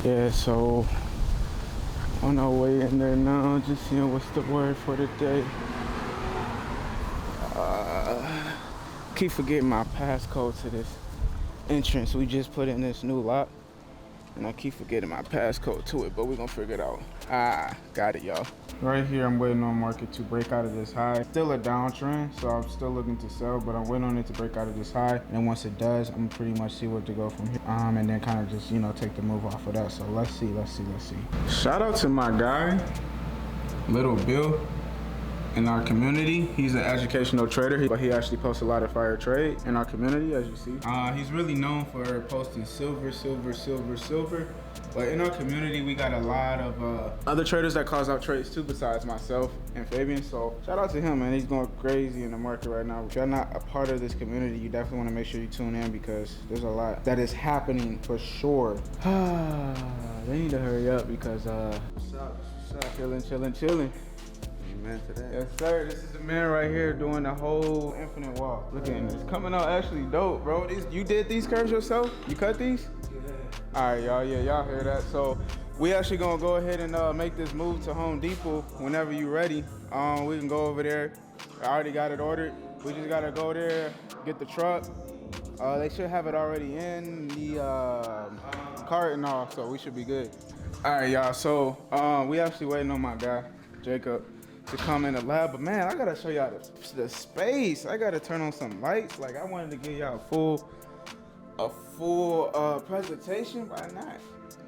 Yeah, so on our way in there now, just seeing what's the word for the day. Keep forgetting my passcode to this entrance. We just put in this new lock, and I keep forgetting my passcode to it, but we're gonna figure it out. Got it, y'all. Right here, I'm waiting on market to break out of this high. Still a downtrend, so I'm still looking to sell, but I'm waiting on it to break out of this high. And once it does, I'm pretty much see where to go from here. And then kind of just, you know, take the move off of that. So let's see. Shout out to my guy, Little Bill, in our community. He's an educational trader, but he actually posts a lot of fire trade in our community, as you see. He's really known for posting silver. But in our community, we got a lot of other traders that cause out trades too, besides myself and Fabian. So shout out to him, man. He's going crazy in the market right now. If you're not a part of this community, you definitely want to make sure you tune in, because there's a lot that is happening for sure. They need to hurry up because what's up? Chilling. Man today. Yes, sir. This is the man right here doing the whole infinite wall. Look at this. Coming out actually dope, bro. You did these curves yourself? You cut these? Yeah. All right, y'all. Yeah, y'all hear that? So we actually gonna go ahead and make this move to Home Depot whenever you ready. We can go over there. I already got it ordered. We just gotta go there, get the truck. They should have it already in the cart and all, so we should be good. All right, y'all. So we actually waiting on my guy, Jacob, to come in the lab, but man, I gotta show y'all the space. I gotta turn on some lights. Like, I wanted to give y'all a full presentation, why not?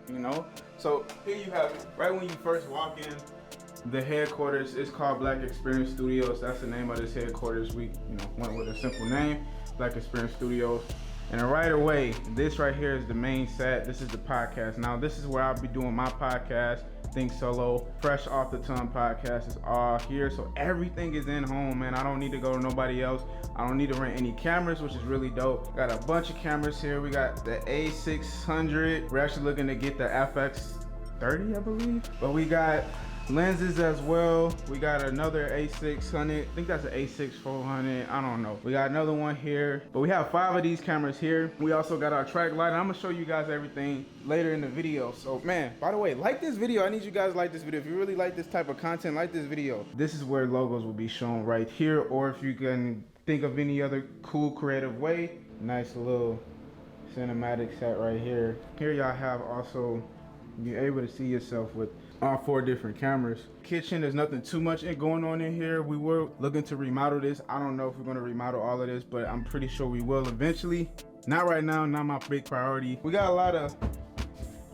You know? So here you have it. Right when you first walk in, the headquarters is called Black Experience Studios. That's the name of this headquarters. We, went with a simple name, Black Experience Studios. And right away, this right here is the main set. This is the podcast. Now, this is where I'll be doing my podcast, Think Solo, Fresh Off the Tongue podcast is all here. So everything is in home, man. I don't need to go to nobody else. I don't need to rent any cameras, which is really dope. Got a bunch of cameras here. We got the A600. We're actually looking to get the FX30, I believe. But we got lenses as well. We got another A600. I think that's an A6400. I don't know. We got another one here. But we have 5 of these cameras here. We also got our track light. I'm gonna show you guys everything later in the video. So man, by the way, like this video. I need you guys to like this video. If you really like this type of content, like this video. This is where logos will be shown right here. Or if you can think of any other cool creative way, nice little cinematic set right here. Here y'all have also, you're able to see yourself with all 4 different cameras. Kitchen, there's nothing too much going on in here. We were looking to remodel this. I don't know if we're gonna remodel all of this, but I'm pretty sure we will eventually. Not right now, not my big priority. We got a lot of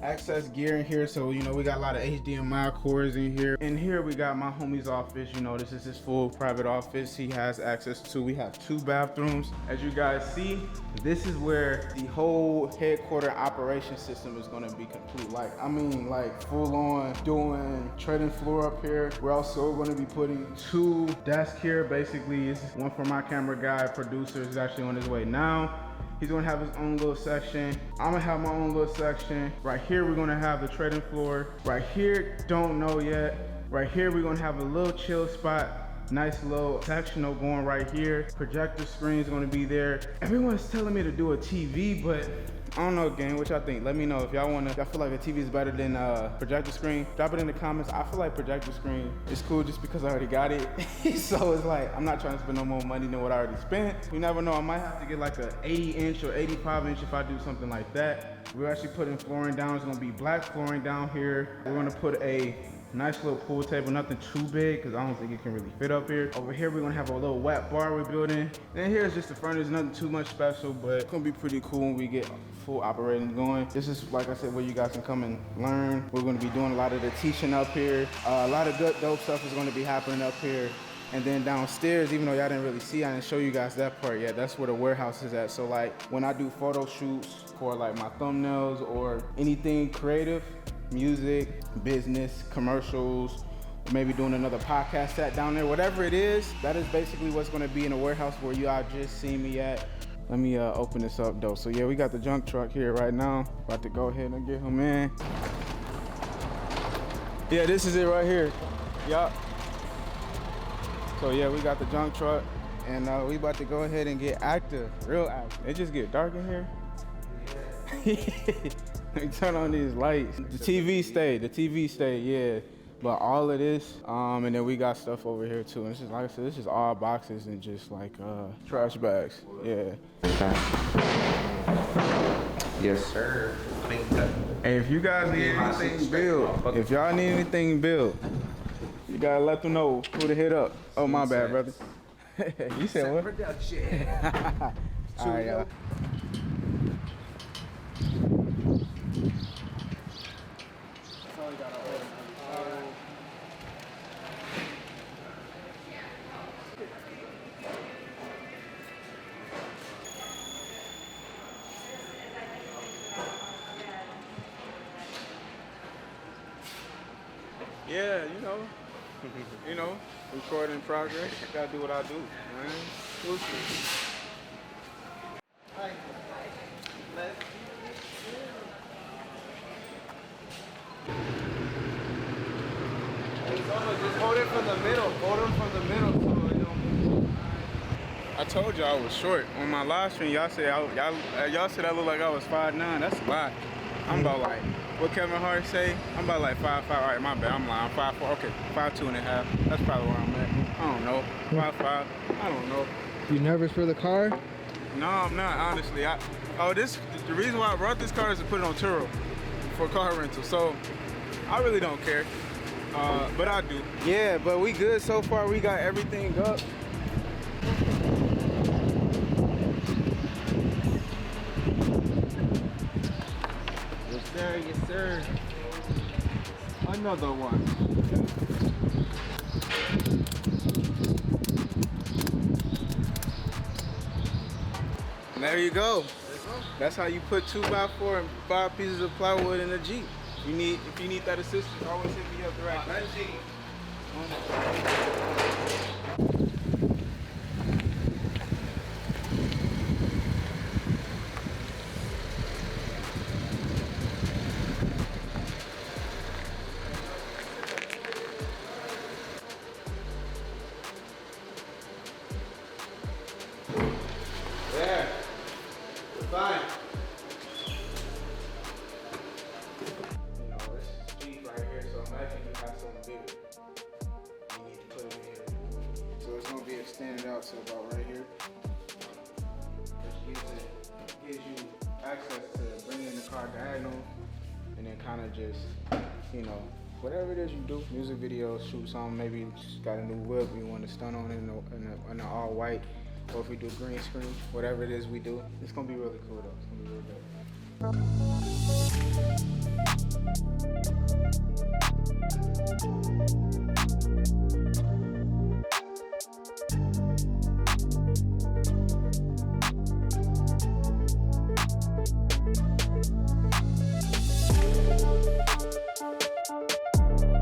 access gear in here, so we got a lot of HDMI cords in here. In here we got my homie's office. This is his full private office he has access to. We have 2 bathrooms. As you guys see, this is where the whole headquarter operation system is going to be complete. Like full on doing trading floor up here. We're also going to be putting 2 desks here. Basically, it's one for my camera guy, producer is actually on his way now. He's gonna have his own little section. I'm gonna have my own little section. Right here, we're gonna have the trading floor. Right here, don't know yet. Right here, we're gonna have a little chill spot. Nice little sectional going right here. Projector screen is gonna be there. Everyone's telling me to do a TV, but I don't know, gang, what y'all think? Let me know if y'all feel like a TV is better than a projector screen. Drop it in the comments. I feel like projector screen is cool just because I already got it. So it's like, I'm not trying to spend no more money than what I already spent. You never know, I might have to get like a 80-inch or 85-inch if I do something like that. We're actually putting flooring down. It's gonna be black flooring down here. We're gonna put a nice little pool table, nothing too big because I don't think it can really fit up here. Over here, we're gonna have a little wet bar we're building. And here's just the front. There's nothing too much special, but it's gonna be pretty cool when we get full operating going. This is, like I said, where you guys can come and learn. We're gonna be doing a lot of the teaching up here. A lot of good, dope stuff is gonna be happening up here. And then downstairs, even though y'all didn't really see, I didn't show you guys that part yet. That's where the warehouse is at. So like when I do photo shoots for like my thumbnails or anything creative, music, business, commercials, maybe doing another podcast set down there, whatever it is, that is basically what's gonna be in the warehouse where you all just seen me at. Let me open this up though. So yeah, we got the junk truck here right now. About to go ahead and get him in. Yeah, this is it right here. Yup. So yeah, we got the junk truck and we about to go ahead and get active, real active. It just get dark in here. Yeah. Turn on these lights. The TV stayed, yeah. But all of this, and then we got stuff over here too. And it's just, like I said, it's just all boxes and just like trash bags, yeah. Yes, sir. Hey, if you guys need anything built, if y'all need anything built, you gotta let them know who to hit up. Oh, my bad, brother. You said what? Production. All right, y'all. Yeah, you know, recording progress. Gotta do what I do, man. Just hold it from the middle. Hold them from the middle so it don't move. I told y'all I was short on my live stream. Y'all said I look like I was 5'9". That's a lie. I'm about like what Kevin Hart say. I'm about like 5'5". All right, my bad. I'm lying. 5'4". Okay, 5'2.5". That's probably where I'm at. I don't know. 5'5". I don't know. You nervous for the car? No, I'm not. Honestly, the reason why I brought this car is to put it on Turo for car rental. So I really don't care. But I do. Yeah, but we good so far. We got everything up. Yes, sir. Yes, sir. Another one. And there you go. That's how you put 2x4 and 5 pieces of plywood in a Jeep. If you need that assistance, always hit me up direct. Yeah, we're fine. You know, this is Jeep right here, so imagine you have something bigger. You need to put it in here. So it's gonna be extended out to about right here. Which gives you access to bring in the car diagonal and then kind of just, whatever it is you do, music videos, shoot something, maybe you just got a new whip, you want to stunt on it in the all white, or if we do green screen, whatever it is we do, it's gonna be really cool though. It's gonna be really good.